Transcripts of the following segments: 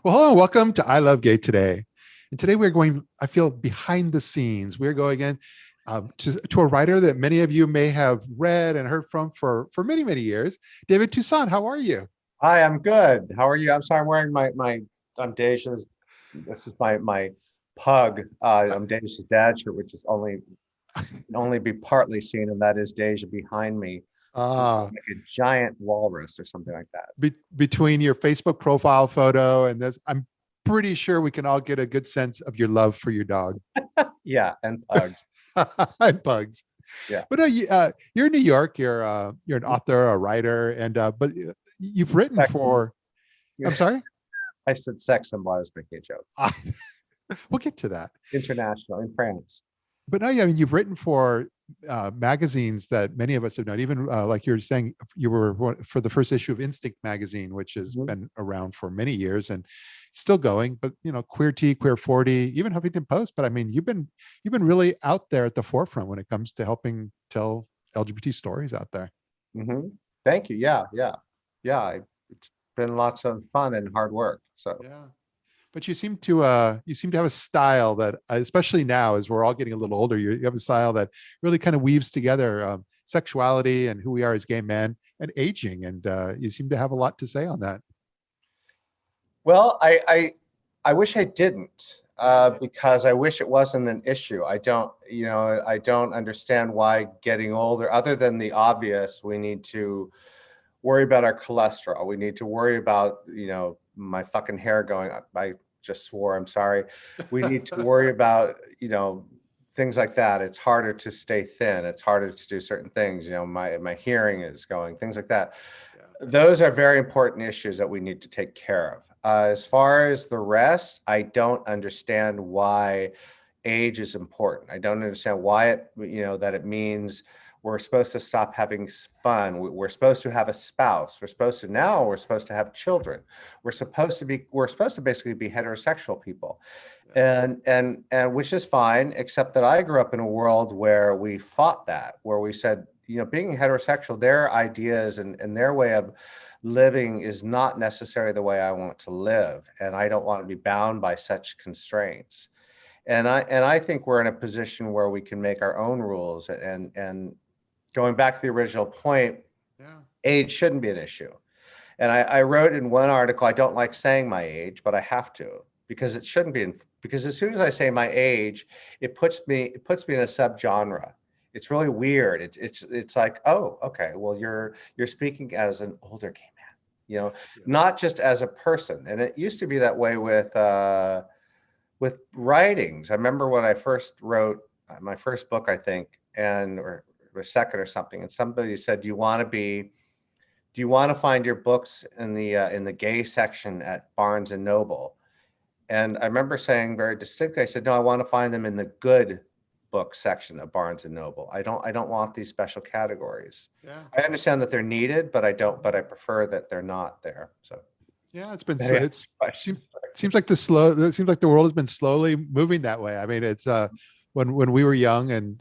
Well, hello, welcome to I Love Gay today. And today we're going, I feel, behind the scenes. We're going in to a writer that many of you may have read and heard from for many, many years. David Toussaint, how are you? Hi, I'm good. How are you? I'm sorry, I'm wearing my I'm Deja's. This is my pug. I'm Deja's dad shirt, which is only be partly seen, and that is Deja behind me, Uh, like a giant walrus or something like that. Between your Facebook profile photo and this, I'm pretty sure we can all get a good sense of your love for your dog Yeah, and pugs. and pugs. Yeah. But you're in New York. You're an author, a writer, and but you've written Sex for. I'm sorry. I said sex symbol. I was making a joke. We'll get to that. International in France. But no, yeah, I mean, you've written for magazines that many of us have known. Even like you're saying, you were for the first issue of Instinct magazine, which has Mhm. been around for many years and still going. But Queerty, Queer40, even Huffington Post. But I mean, you've been really out there at the forefront when it comes to helping tell LGBT stories out there. Thank you. Yeah. It's been lots of fun and hard work. So. Yeah. But you seem to have a style that, especially now, as we're all getting a little older, you have a style that really kind of weaves together sexuality and who we are as gay men and aging, and you seem to have a lot to say on that. Well, I wish I didn't, Yeah, because I wish it wasn't an issue. I don't understand why getting older, other than the obvious, we need to worry about our cholesterol. We need to worry about, my fucking hair going up. I just swore, I'm sorry. We need to worry about, things like that. It's harder to stay thin. It's harder to do certain things. My hearing is going, things like that. yeah, Those are very important issues that we need to take care of. As far as the rest, I don't understand why age is important. I don't understand why that it means we're supposed to stop having fun. We're supposed to have a spouse. We're supposed to have children. We're supposed to basically be heterosexual people. yeah, And which is fine, except that I grew up in a world where we fought that, where we said, being heterosexual, their ideas and their way of living is not necessarily the way I want to live, and I don't want to be bound by such constraints. And I think we're in a position where we can make our own rules. And going back to the original point, yeah. age shouldn't be an issue. And I wrote in one article, I don't like saying my age, but I have to, because it shouldn't be because as soon as I say my age, it puts me in a subgenre. It's really weird. It's like, oh, okay, well, you're speaking as an older gay man, Yeah. not just as a person. And it used to be that way with writings. I remember when I first wrote my first book, I think, or second or something, and somebody said, do you want to find your books in the gay section at Barnes and Noble? And I remember saying very distinctly, I said, no, I want to find them in the good book section of Barnes and Noble. I don't want these special categories. Yeah. I understand that they're needed, but I prefer that they're not there. So Yeah, it's been anyway, it's seems like it seems like the world has been slowly moving that way. I mean, it's when we were young and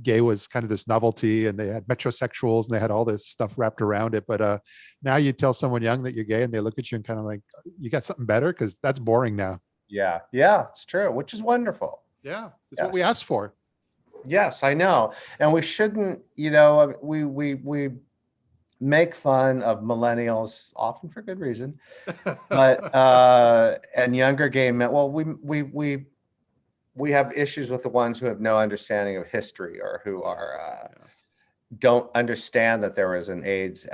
gay was kind of this novelty, and they had metrosexuals and they had all this stuff wrapped around it. But now you tell someone young that you're gay and they look at you and kind of like, you got something better, because that's boring now. yeah, it's true, which is wonderful. Yeah, it's what we Yes. asked for. Yes, I know. And we shouldn't, we make fun of millennials often for good reason, but and younger gay men. Well, we have issues with the ones who have no understanding of history, or who are Yeah. don't understand that there was an AIDS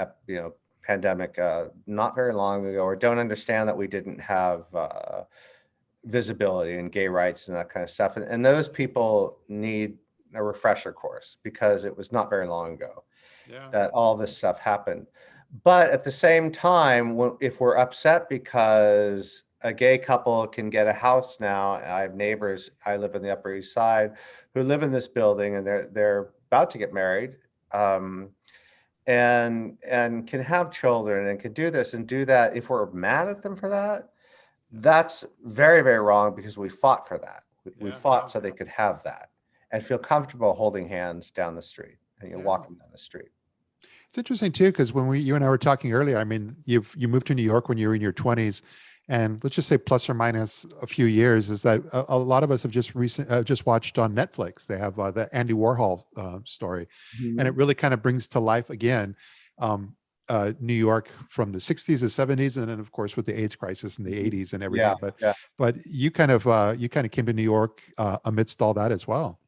pandemic not very long ago, or don't understand that we didn't have visibility and gay rights and that kind of stuff. And those people need a refresher course, because it was not very long ago Yeah. that all this stuff happened. But at the same time, if we're upset because a gay couple can get a house now, I have neighbors, I live in the Upper East Side, who live in this building, and they're about to get married, um, and can have children and can do this and do that. If we're mad at them for that, that's very, very wrong, because we fought for that. We Yeah. fought so they could have that and feel comfortable holding hands down the street, and you're Yeah. walking down the street. It's interesting too, because when you and I were talking earlier, I mean, you moved to New York when you were in your 20s, and let's just say plus or minus a few years, is that a lot of us have just watched on Netflix. They have the Andy Warhol story, and it Mhm. really kind of brings to life again um, New York from the 60s and 70s, and then of course with the AIDS crisis in the Mhm. 80s and Yeah, everything. yeah. But you kind of came to New York amidst all that as well.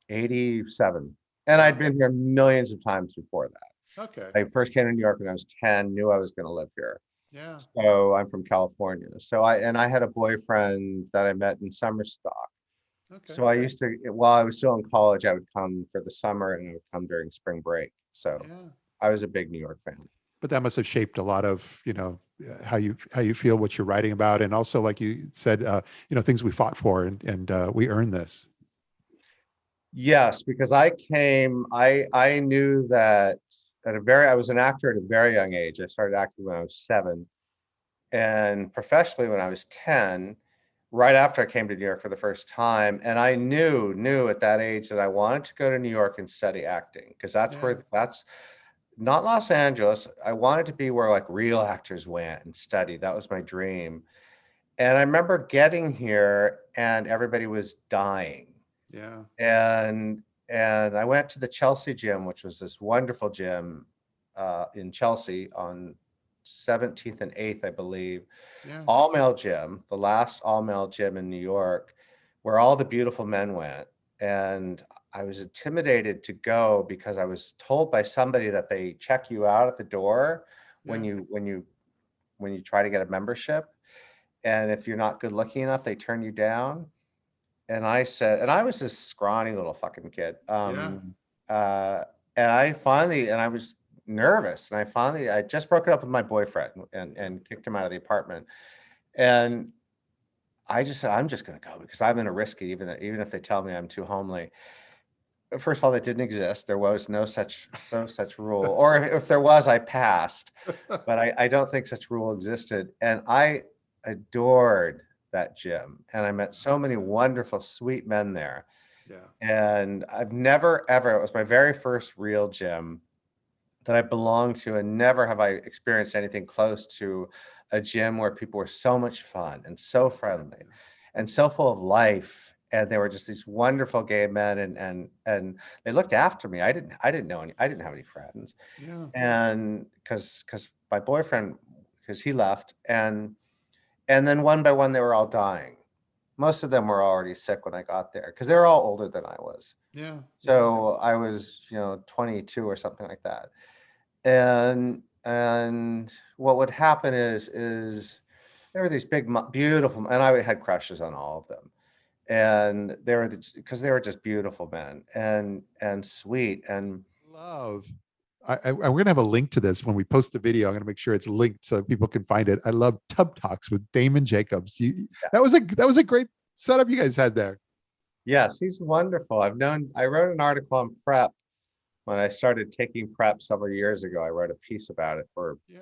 87. And Yeah. I'd been here millions of times before that. Okay. I first came to New York when I was 10, knew I was going to live here. Yeah. So I'm from California. I had a boyfriend that I met in summer stock. Okay. So I used to, while I was still in college, I would come for the summer and I would come during spring break. So Yeah. I was a big New York fan. But that must have shaped a lot of how you feel, what you're writing about, and also like you said, things we fought for, and we earned this. Yes, because I knew that I was an actor at a very young age. I started acting when I was 7 and professionally when I was 10, right after I came to New York for the first time. And I knew at that age that I wanted to go to New York and study acting because Yeah. that's not Los Angeles. I wanted to be where like real actors went and studied. That was my dream. And I remember getting here and everybody was dying. Yeah. And I went to the Chelsea gym, which was this wonderful gym in Chelsea on 17th and 8th, I believe. Yeah. All male gym, the last all male gym in New York, where all the beautiful men went. And I was intimidated to go because I was told by somebody that they check you out at the door when Yeah. you try to get a membership. And if you're not good looking enough, they turn you down. And I said, and I was this scrawny little fucking kid. Yeah. Uh, and I was nervous. And I just broke it up with my boyfriend and kicked him out of the apartment. And I just said, I'm just going to go because I'm going to risk it, even if they tell me I'm too homely. First of all, that didn't exist. There was no such rule, or if there was, I passed. But I don't think such rule existed. And I adored that gym, and I met so many wonderful, sweet men there. Yeah. And I've never ever. It was my very first real gym that I belonged to, and never have I experienced anything close to a gym where people were so much fun and so friendly and so full of life. And they were just these wonderful gay men, and they looked after me. I didn't have any friends, Yeah. and because my boyfriend, because he left, and then one by one they were all dying. Most of them were already sick when I got there because they were all older than I was. Yeah. Yeah. So I was 22 or something like that. And what would happen is there were these big beautiful, and I had crushes on all of them, and they were because they were just beautiful men and sweet. And Love. We're gonna have a link to this when we post the video. I'm gonna make sure it's linked so people can find it. I love Tub Talks with Damon Jacobs. That was a great setup you guys had there. yes, he's wonderful. I wrote an article on prep when I started taking prep several years ago. I wrote a piece about it for Yeah.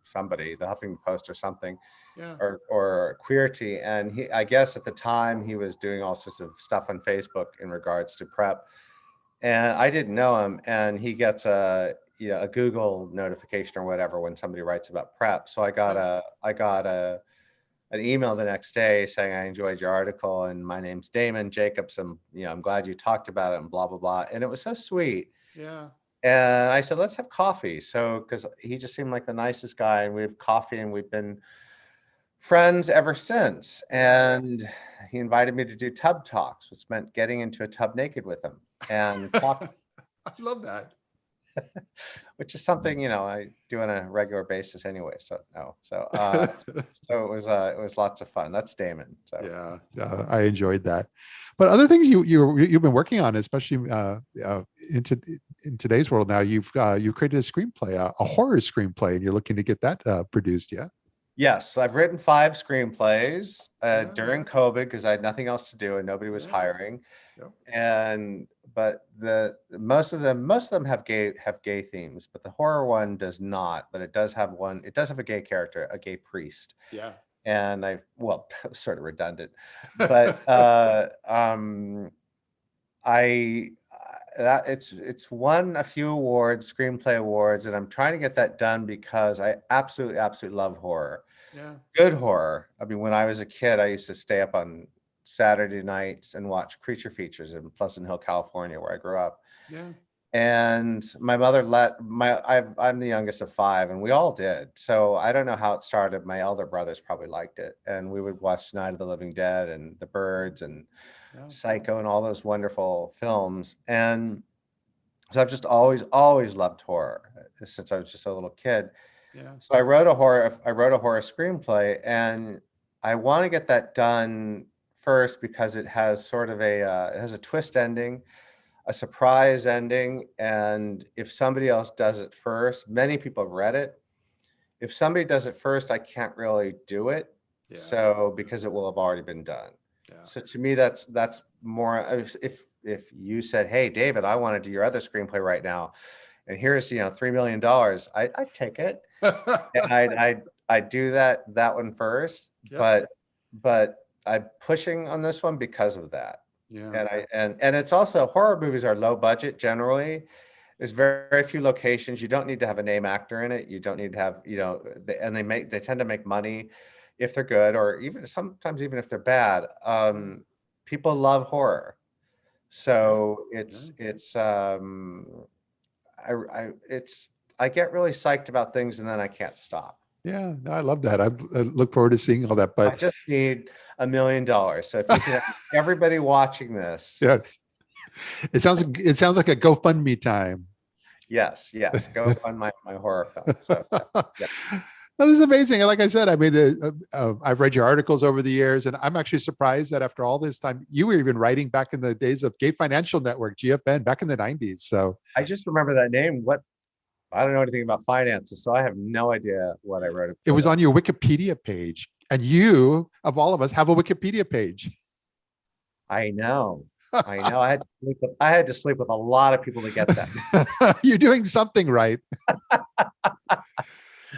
somebody, the Huffington Post or something, Yeah. or Queerty. And I guess at the time he was doing all sorts of stuff on Facebook in regards to prep. And I didn't know him, and he gets a Google notification or whatever when somebody writes about prep. So I got an email the next day saying I enjoyed your article and my name's Damon Jacobs, and I'm glad you talked about it and blah blah blah. And it was so sweet. Yeah. And I said, let's have coffee. So because he just seemed like the nicest guy, and we have coffee, and we've been friends ever since. And he invited me to do tub talks, which meant getting into a tub naked with him and talk, I love that. which is something I do on a regular basis anyway. So no, so it was lots of fun. That's Damon. So Yeah, I enjoyed that. But other things you've been working on, especially in today's world now, you created a screenplay, a horror screenplay, and you're looking to get that produced. Yeah. yes, I've written 5 screenplays Yeah. during COVID because I had nothing else to do and nobody was Yeah. hiring. Yep. And but most of them have gay themes, but the horror one does not. But it does have one. It does have a gay character, a gay priest. Yeah. And sort of redundant, but I that it's won a few awards, screenplay awards, and I'm trying to get that done because I absolutely love horror. Yeah. Good horror. I mean, when I was a kid, I used to stay up on Saturday nights and watch creature features in Pleasant Hill, California, where I grew up. Yeah. And my mother I'm the youngest of 5, and we all did. So I don't know how it started. My elder brothers probably liked it. And we would watch Night of the Living Dead and The Birds and Yeah. Psycho and all those wonderful films. And so I've just always loved horror since I was just a little kid. Yeah. So I wrote a horror screenplay, and I want to get that done first because it has sort of it has a twist ending, a surprise ending, and if somebody else does it first, many people have read it. If somebody does it first, I can't really do it. Yeah. So because it will have already been done. Yeah. So to me, that's more, if you said, hey, David, I want to do your other screenplay right now, and here's, $3 million, I'd take it. And I'd do that one first. Yep. But I'm pushing on this one because of that. Yeah. And it's also, horror movies are low budget generally. There's very few locations. You don't need to have a name actor in it. You don't need to have, and they tend to make money if they're good, or even sometimes even if they're bad. People love horror. So I get really psyched about things, and then I can't stop. Yeah, no, I love that. I look forward to seeing all that. I But just need $1 million. So if you can have everybody watching this, yes, it sounds like a GoFundMe time. yes, go fund my horror film. So, yeah. This is amazing. And like I said, I mean, I've read your articles over the years, and I'm actually surprised that after all this time, you were even writing back in the days of Gay Financial Network, GFN, back in the 90s. So I just remember that name. I don't know anything about finances, so I have no idea what I wrote. it was on your Wikipedia page, and you, of all of us, have a Wikipedia page. I know. I had to sleep with a lot of people to get that. You're doing something right.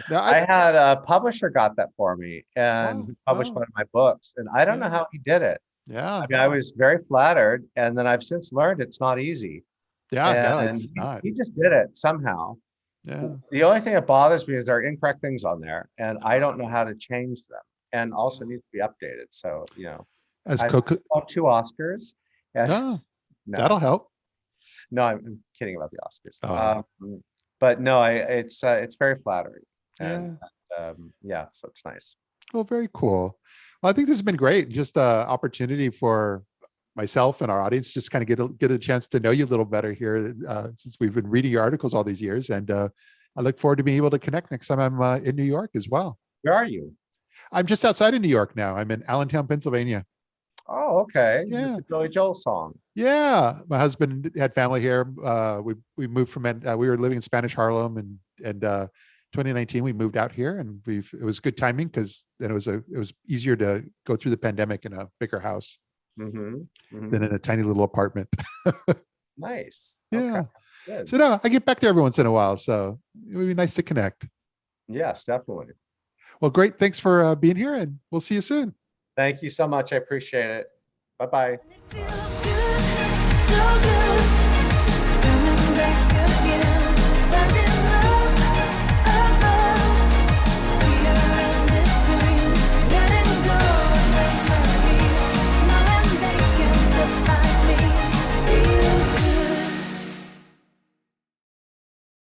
Now, I had a publisher got that for me, and he published one of my books, and I don't know how he did it. Yeah. I mean, I was very flattered, and then I've since learned it's not easy. Yeah, no, And it's not. he just did it somehow. Yeah. The only thing that bothers me is there are incorrect things on there, and I don't know how to change them, and also needs to be updated. So, As I've Coco, won 2 Oscars. And, no, no, that'll help. no, I'm kidding about the Oscars. Oh. But no, it's very flattering. Yeah. And so it's nice. Well, very cool. Well, I think this has been great. Just an opportunity for myself and our audience just kind of get a chance to know you a little better here, since we've been reading your articles all these years. And I look forward to being able to connect next time I'm in New York as well. Where are you? I'm just outside of New York now. I'm in Allentown, Pennsylvania. Oh, okay. Yeah. The Billy Joel song. Yeah, my husband had family here. We moved from we were living in Spanish Harlem, and 2019 we moved out here, and it was good timing because then it was easier to go through the pandemic in a bigger house than in a tiny little apartment. Nice. Yeah. Okay. Good. So no, I get back there every once in a while, so it would be nice to connect. Yes, definitely. Well, great. Thanks for being here, and we'll see you soon. Thank you so much. I appreciate it. Bye-bye. It feels good, so good.